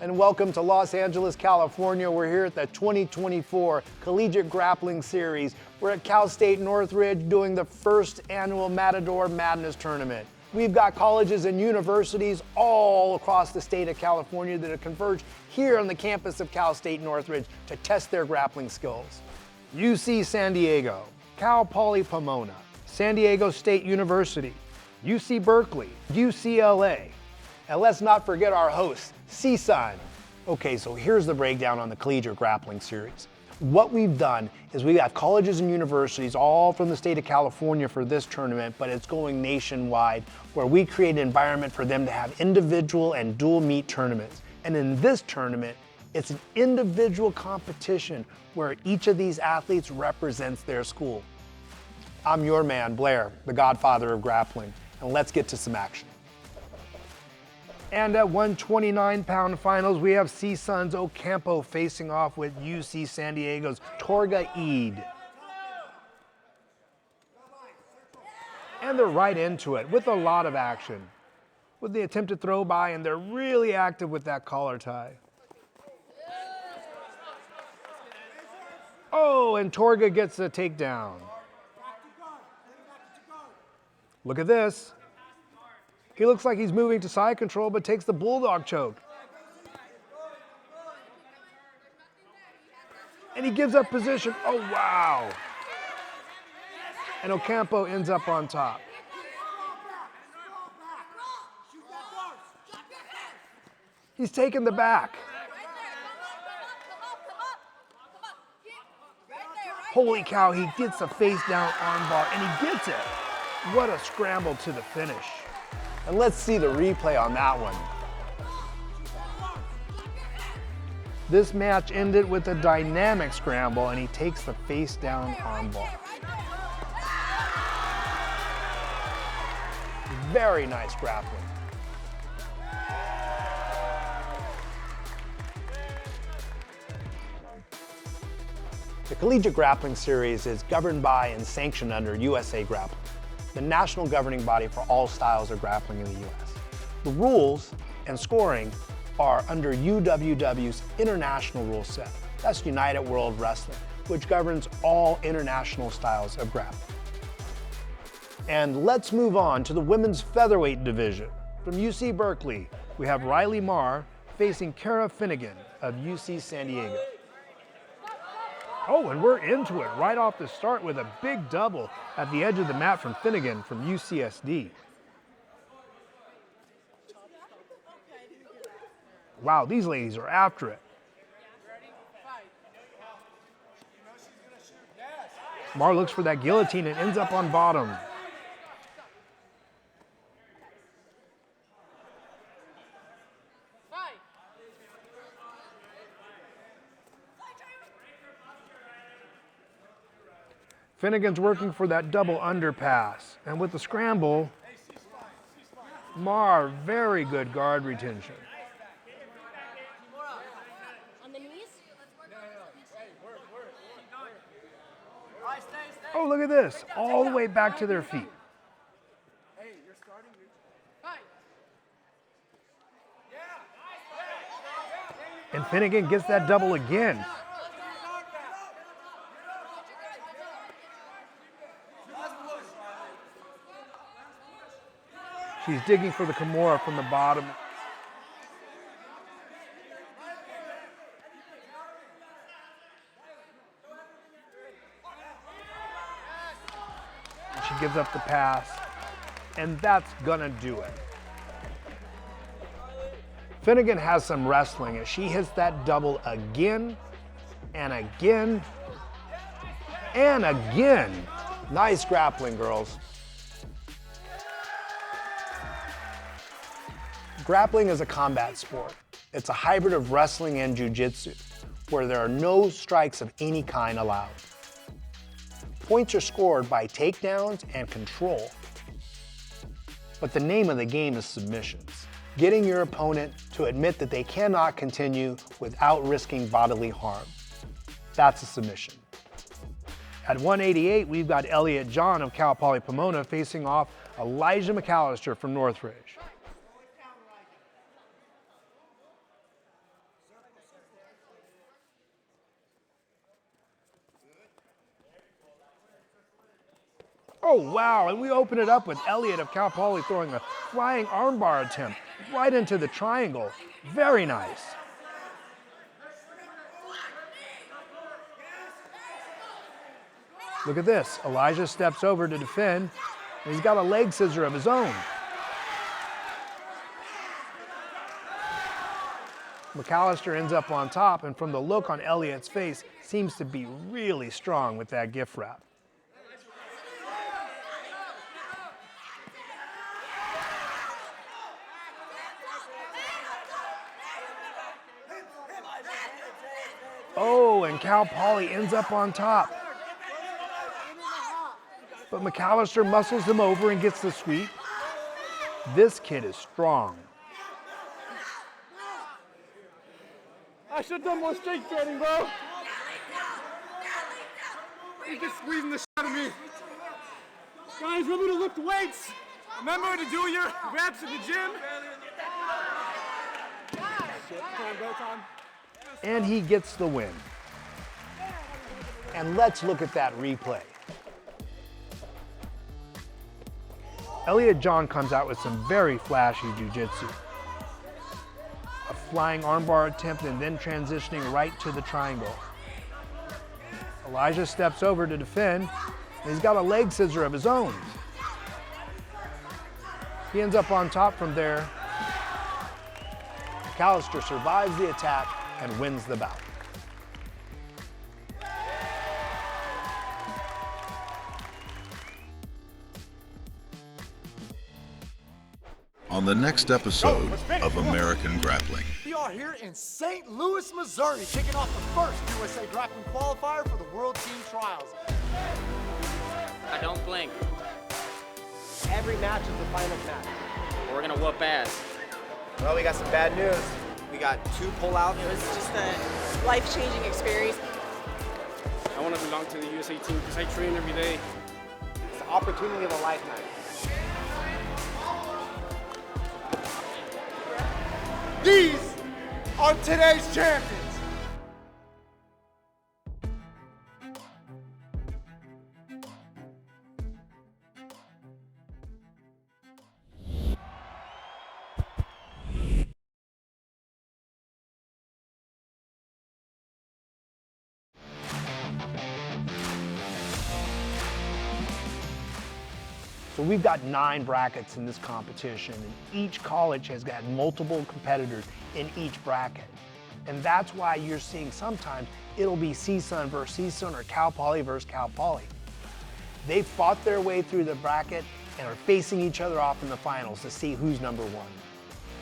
and welcome to Los Angeles, California. We're here at the 2024 Collegiate Grappling Series. We're at Cal State Northridge doing the first annual Matador Madness tournament. We've got colleges and universities all across the state of California that have converged here on the campus of Cal State Northridge to test their grappling skills. UC San Diego, Cal Poly Pomona, San Diego State University, UC Berkeley, UCLA, and let's not forget our host, CSUN. Okay, so here's the breakdown on the Collegiate Grappling Series. What we've done is we have colleges and universities all from the state of California for this tournament, but it's going nationwide, where we create an environment for them to have individual and dual meet tournaments. And in this tournament, it's an individual competition where each of these athletes represents their school. I'm your man, Blair, the godfather of grappling, and let's get to some action. And at 129-pound finals, we have CSUN's Ocampo facing off with UC San Diego's Torga Eid. And they're right into it with a lot of action. With the attempted throw by, and they're really active with that collar tie. Oh, and Torga gets a takedown. Look at this. He looks like he's moving to side control, but takes the bulldog choke. And he gives up position. Oh, wow. And Ocampo ends up on top. He's taking the back. Holy cow, he gets a face down armbar, and he gets it. What a scramble to the finish. And let's see the replay on that one. This match ended with a dynamic scramble, and he takes the face down armbar. Very nice grappling. The Collegiate Grappling Series is governed by and sanctioned under USA Grappling, the national governing body for all styles of grappling in the U.S. The rules and scoring are under UWW's international rule set. That's United World Wrestling, which governs all international styles of grappling. And let's move on to the women's featherweight division. From UC Berkeley, we have Riley Marr facing Kara Finnegan of UC San Diego. Oh, and we're into it right off the start with a big double at the edge of the mat from Finnegan from UCSD. Wow, these ladies are after it. Marr looks for that guillotine and ends up on bottom. Finnegan's working for that double underpass. And with the scramble, Marr, very good guard retention. Oh, look at this. All the way back to their feet. And Finnegan gets that double again. She's digging for the Kimura from the bottom. And she gives up the pass, and that's gonna do it. Finnegan has some wrestling as she hits that double again, and again, and again. Nice grappling, girls. Grappling is a combat sport. It's a hybrid of wrestling and jiu-jitsu, where there are no strikes of any kind allowed. Points are scored by takedowns and control. But the name of the game is submissions, getting your opponent to admit that they cannot continue without risking bodily harm. That's a submission. At 188, we've got Elliott John of Cal Poly Pomona facing off Elijah McAllister from Northridge. Oh, wow, and we open it up with Elliott of Cal Poly throwing a flying armbar attempt right into the triangle. Very nice. Look at this. Elijah steps over to defend, and he's got a leg scissor of his own. McAllister ends up on top, and from the look on Elliott's face, seems to be really strong with that gift wrap. Oh, and Cal Poly ends up on top. But McAllister muscles him over and gets the sweep. This kid is strong. I should have done more strength training, bro. You're just squeezing the shit out of me. Guys, remember to lift weights. Remember to do your reps in the gym. Time, bro, time. And he gets the win. And let's look at that replay. Elliott John comes out with some very flashy jiu-jitsu. A flying armbar attempt and then transitioning right to the triangle. Elijah steps over to defend, and he's got a leg scissor of his own. He ends up on top from there. McAllister survives the attack and wins the bout. On the next episode of American Grappling. We are here in St. Louis, Missouri, kicking off the first USA Grappling qualifier for the World Team Trials. I don't blink. Every match is the final match. We're gonna whoop ass. Well, we got some bad news. We got 2 pullouts. It was just a life-changing experience. I want to belong to the USA team because I train every day. It's the opportunity of a lifetime. These are today's champions. So we've got 9 brackets in this competition, and each college has got multiple competitors in each bracket. And that's why you're seeing sometimes it'll be CSUN versus CSUN or Cal Poly versus Cal Poly. They fought their way through the bracket and are facing each other off in the finals to see who's number 1.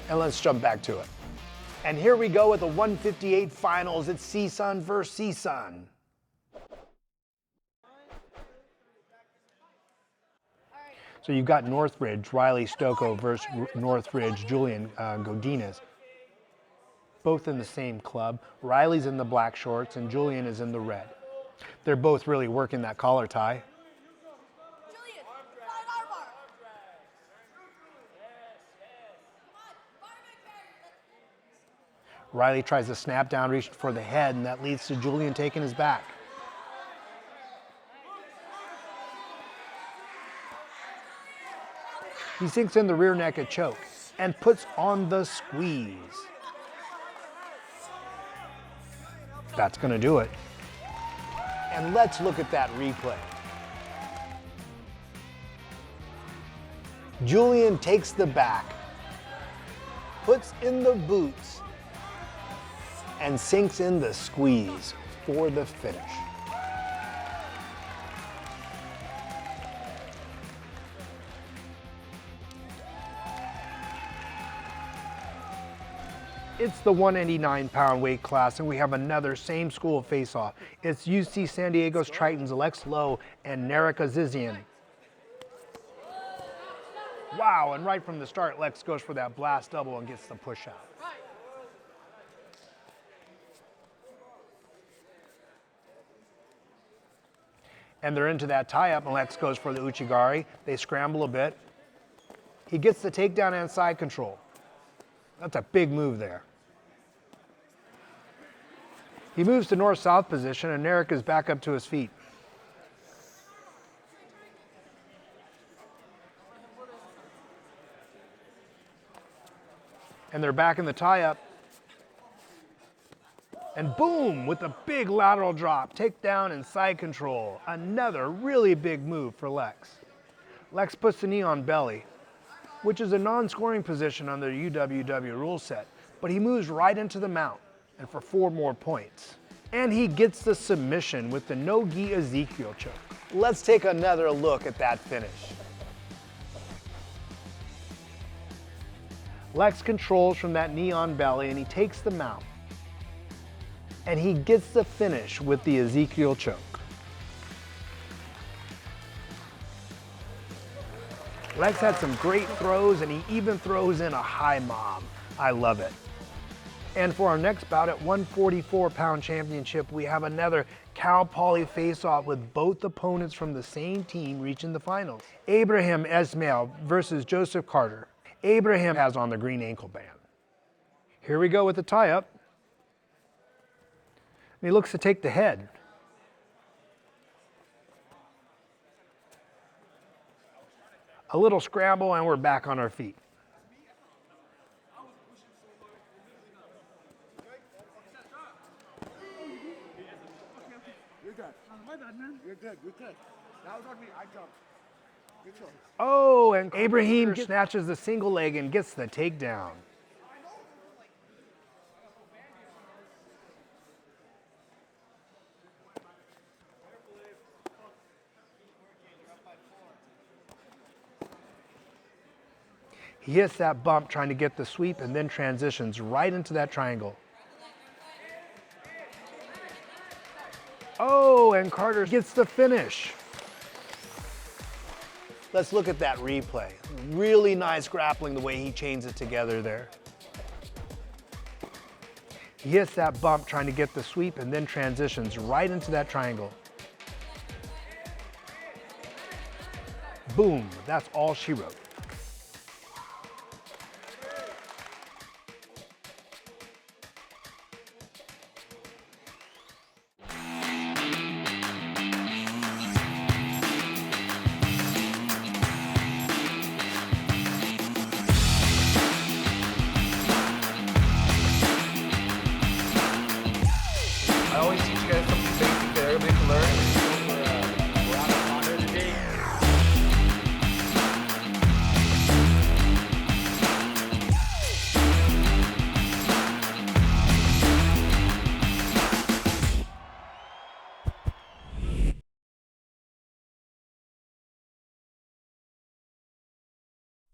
And let's jump back to it. And here we go with the 158 finals. It's CSUN versus CSUN. So you've got Northridge, Riley Stocco versus Northridge, Julian Godinez. Both in the same club. Riley's in the black shorts and Julian is in the red. They're both really working that collar tie. Julian, flying armbar. Riley tries to snap down, reaching for the head, and that leads to Julian taking his back. He sinks in the rear naked choke and puts on the squeeze. That's gonna do it. And let's look at that replay. Julian takes the back, puts in the boots, and sinks in the squeeze for the finish. It's the 189-pound weight class, and we have another same school face-off. It's UC San Diego's Tritons, Lex Lowe and Narek Azizian. Wow, and right from the start, Lex goes for that blast double and gets the push out. And they're into that tie-up, and Lex goes for the Uchigari. They scramble a bit. He gets the takedown and side control. That's a big move there. He moves to north-south position, and Narek is back up to his feet. And they're back in the tie-up. And boom, with a big lateral drop, takedown and side control. Another really big move for Lex. Lex puts the knee on belly, which is a non-scoring position on the UWW rule set, but he moves right into the mount, and for 4 more points. And he gets the submission with the no-gi Ezekiel choke. Let's take another look at that finish. Lex controls from that knee on belly, and he takes the mount. And he gets the finish with the Ezekiel choke. Lex had some great throws, and he even throws in a high mob. I love it. And for our next bout at 144-pound championship, we have another Cal Poly face-off with both opponents from the same team reaching the finals. Abraham Esmail versus Joseph Carter. Abraham has on the green ankle band. Here we go with the tie-up. And he looks to take the head. A little scramble and we're back on our feet. You're good. My bad, man. You're good. That was on me. I jumped. Good choice. Oh, and Abraham snatches the single leg and gets the takedown. He hits that bump trying to get the sweep and then transitions right into that triangle. Oh, and Carter gets the finish. Let's look at that replay. Really nice grappling the way he chains it together there. He hits that bump trying to get the sweep and then transitions right into that triangle. Boom, that's all she wrote. I always teach you guys something basic that everybody can learn. We're out of honor today.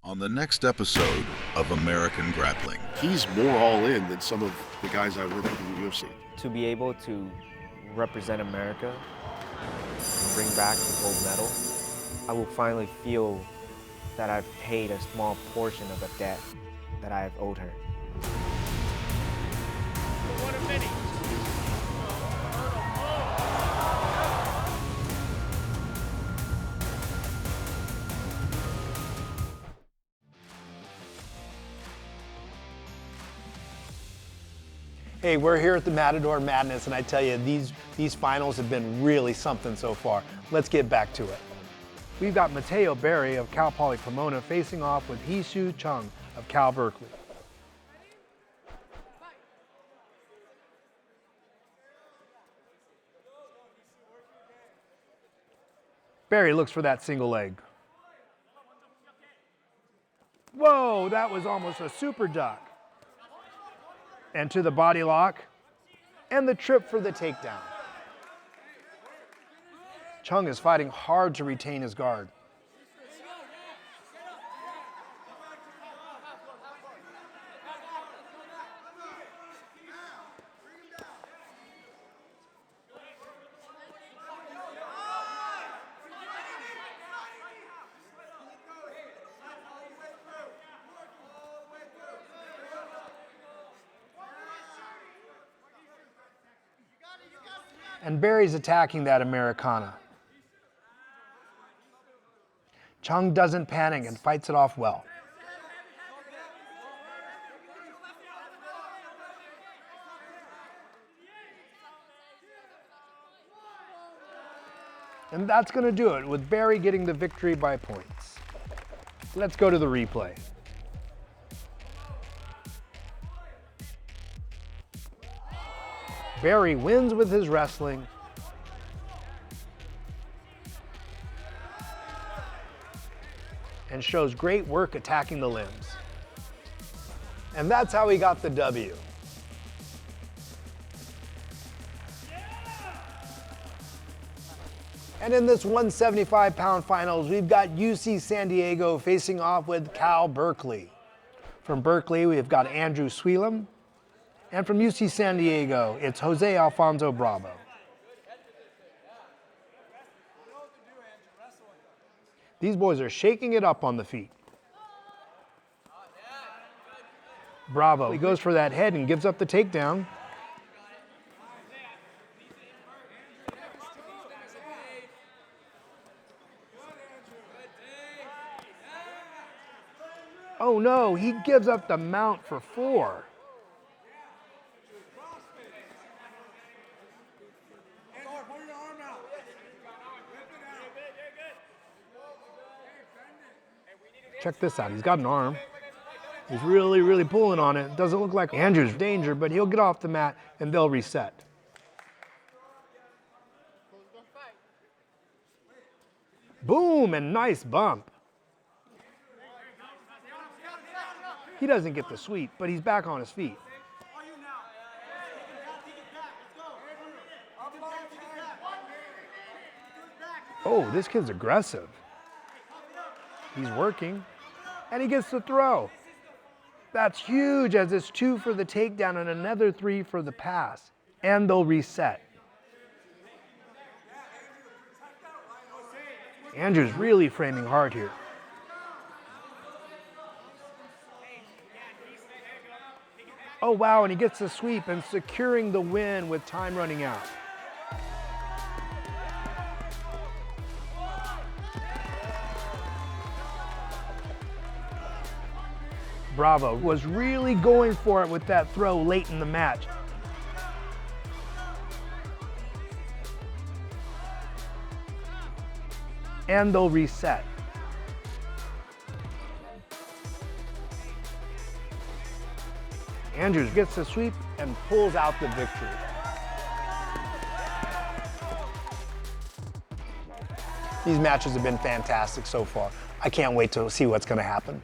On the next episode of American Grappling. He's more all in than some of the guys I work with in the UFC. To be able to represent America and bring back the gold medal, I will finally feel that I've paid a small portion of a debt that I have owed her. Hey, we're here at the Matador Madness, and I tell you, these finals have been really something so far. Let's get back to it. We've got Mateo Berry of Cal Poly Pomona facing off with Hee-Soo Chung of Cal Berkeley. Berry looks for that single leg. Whoa, that was almost a super duck. And to the body lock, and the trip for the takedown. Chung is fighting hard to retain his guard. And Berry's attacking that Americana. Chung doesn't panic and fights it off well. And that's going to do it, with Berry getting the victory by points. Let's go to the replay. Barry wins with his wrestling. And shows great work attacking the limbs. And that's how he got the W. And in this 175-pound finals, we've got UC San Diego facing off with Cal Berkley. From Berkeley, we've got Andrew Swelum. And from UC San Diego, it's Jose Alfonso Bravo. These boys are shaking it up on the feet. Bravo, he goes for that head and gives up the takedown. Oh no, he gives up the mount for 4. Check this out, he's got an arm. He's really pulling on it. Doesn't look like Andrew's in danger, but he'll get off the mat and they'll reset. Boom, and nice bump. He doesn't get the sweep, but he's back on his feet. Oh, this kid's aggressive. He's working, and he gets the throw. That's huge, as it's 2 for the takedown and another 3 for the pass. And they'll reset. Andrew's really framing hard here. Oh wow, and he gets the sweep and securing the win with time running out. Bravo was really going for it with that throw late in the match. And they'll reset. Andrews gets the sweep and pulls out the victory. These matches have been fantastic so far. I can't wait to see what's going to happen.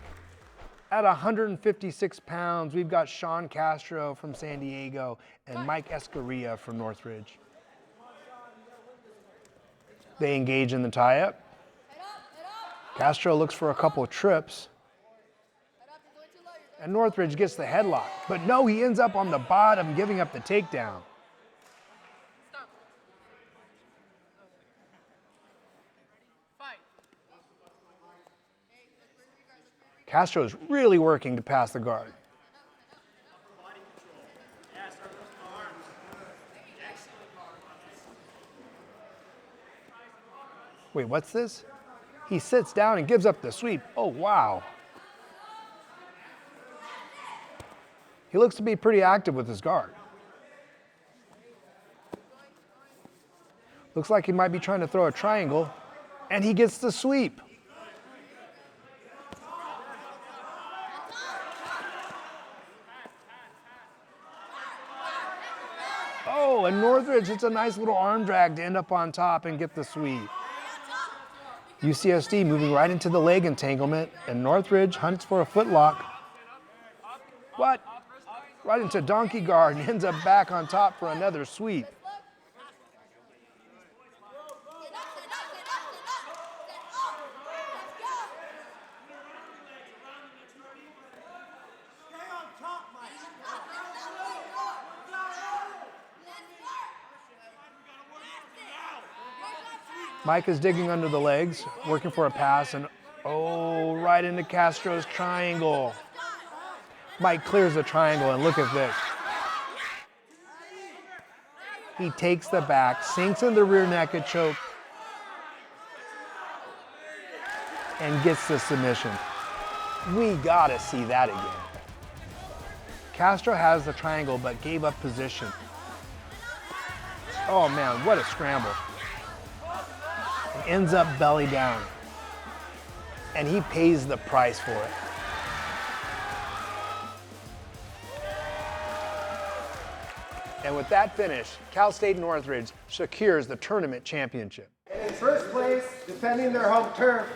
At 156 pounds, we've got Sean Castro from San Diego and Mike Escarilla from Northridge. They engage in the tie-up. Castro looks for a couple of trips. And Northridge gets the headlock. But no, he ends up on the bottom, giving up the takedown. Castro's really working to pass the guard. Wait, what's this? He sits down and gives up the sweep. Oh, wow. He looks to be pretty active with his guard. Looks like he might be trying to throw a triangle, and he gets the sweep. Oh, and Northridge hits a nice little arm drag to end up on top and get the sweep. UCSD moving right into the leg entanglement, and Northridge hunts for a footlock. What? Right into donkey guard and ends up back on top for another sweep. Mike is digging under the legs, working for a pass, and oh, right into Castro's triangle. Mike clears the triangle, and look at this. He takes the back, sinks in the rear naked choke, and gets the submission. We gotta see that again. Castro has the triangle, but gave up position. Oh man, what a scramble. Ends up belly down, and he pays the price for it. And with that finish, Cal State Northridge secures the tournament championship. In first place, defending their home turf.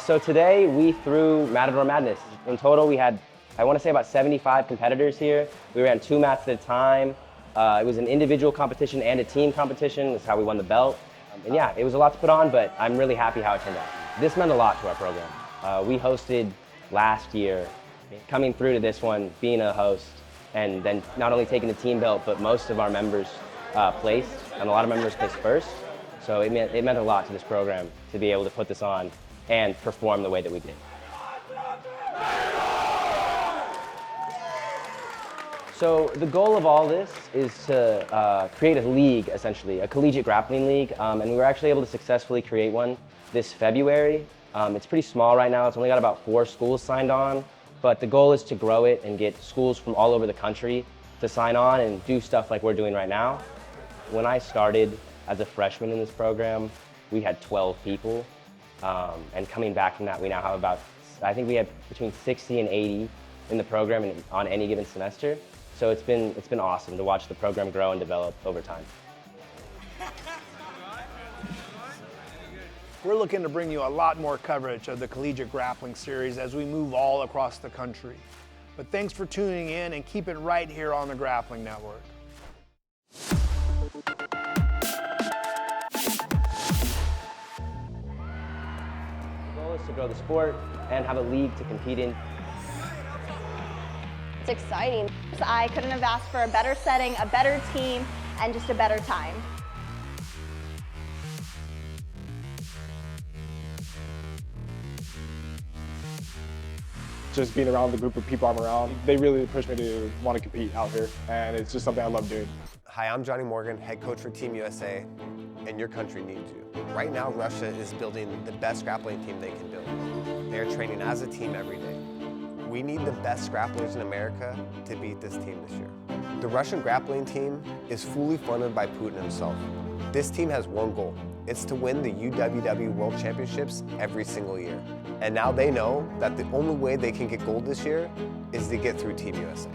So today we threw Matador Madness. In total we had, I want to say, about 75 competitors here. We ran 2 mats at a time. It was an individual competition and a team competition. That's how we won the belt. And yeah, it was a lot to put on, but I'm really happy how it turned out. This meant a lot to our program. We hosted last year, coming through to this one, being a host, and then not only taking the team belt, but most of our members placed, and a lot of members placed first. So it meant a lot to this program to be able to put this on and perform the way that we did. So the goal of all this is to create a league, essentially, a collegiate grappling league, and we were actually able to successfully create one this February. It's pretty small right now. It's only got about 4 schools signed on, but the goal is to grow it and get schools from all over the country to sign on and do stuff like we're doing right now. When I started as a freshman in this program, we had 12 people, and coming back from that, we now have about, I think we have between 60 and 80 in the program on any given semester. So it's been awesome to watch the program grow and develop over time. We're looking to bring you a lot more coverage of the Collegiate Grappling Series as we move all across the country. But thanks for tuning in, and keep it right here on the Grappling Network. The goal is to grow the sport and have a league to compete in. It's exciting. I couldn't have asked for a better setting, a better team, and just a better time. Just being around the group of people I'm around, they really push me to want to compete out here, and it's just something I love doing. Hi, I'm Johnny Morgan, head coach for Team USA, and your country needs you. Right now, Russia is building the best grappling team they can build. They are training as a team every day. We need the best grapplers in America to beat this team this year. The Russian grappling team is fully funded by Putin himself. This team has one goal. It's to win the UWW World Championships every single year. And now they know that the only way they can get gold this year is to get through Team USA.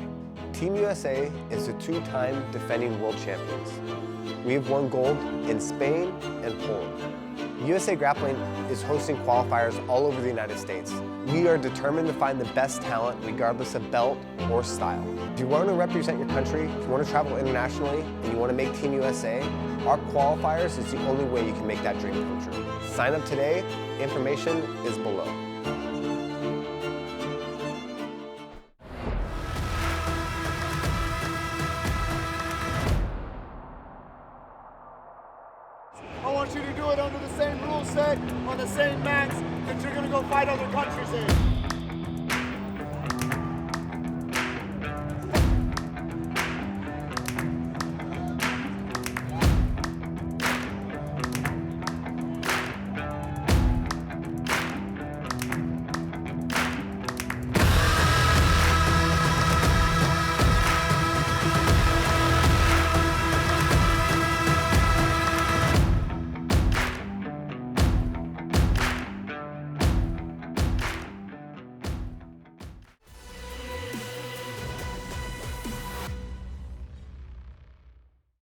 Team USA is the 2-time defending world champions. We have won gold in Spain and Poland. USA Grappling is hosting qualifiers all over the United States. We are determined to find the best talent regardless of belt or style. If you want to represent your country, if you want to travel internationally, and you want to make Team USA, our qualifiers is the only way you can make that dream come true. Sign up today. Information is below. I want you to do it under the same rule set, on the same mats that you're going to go fight other countries in.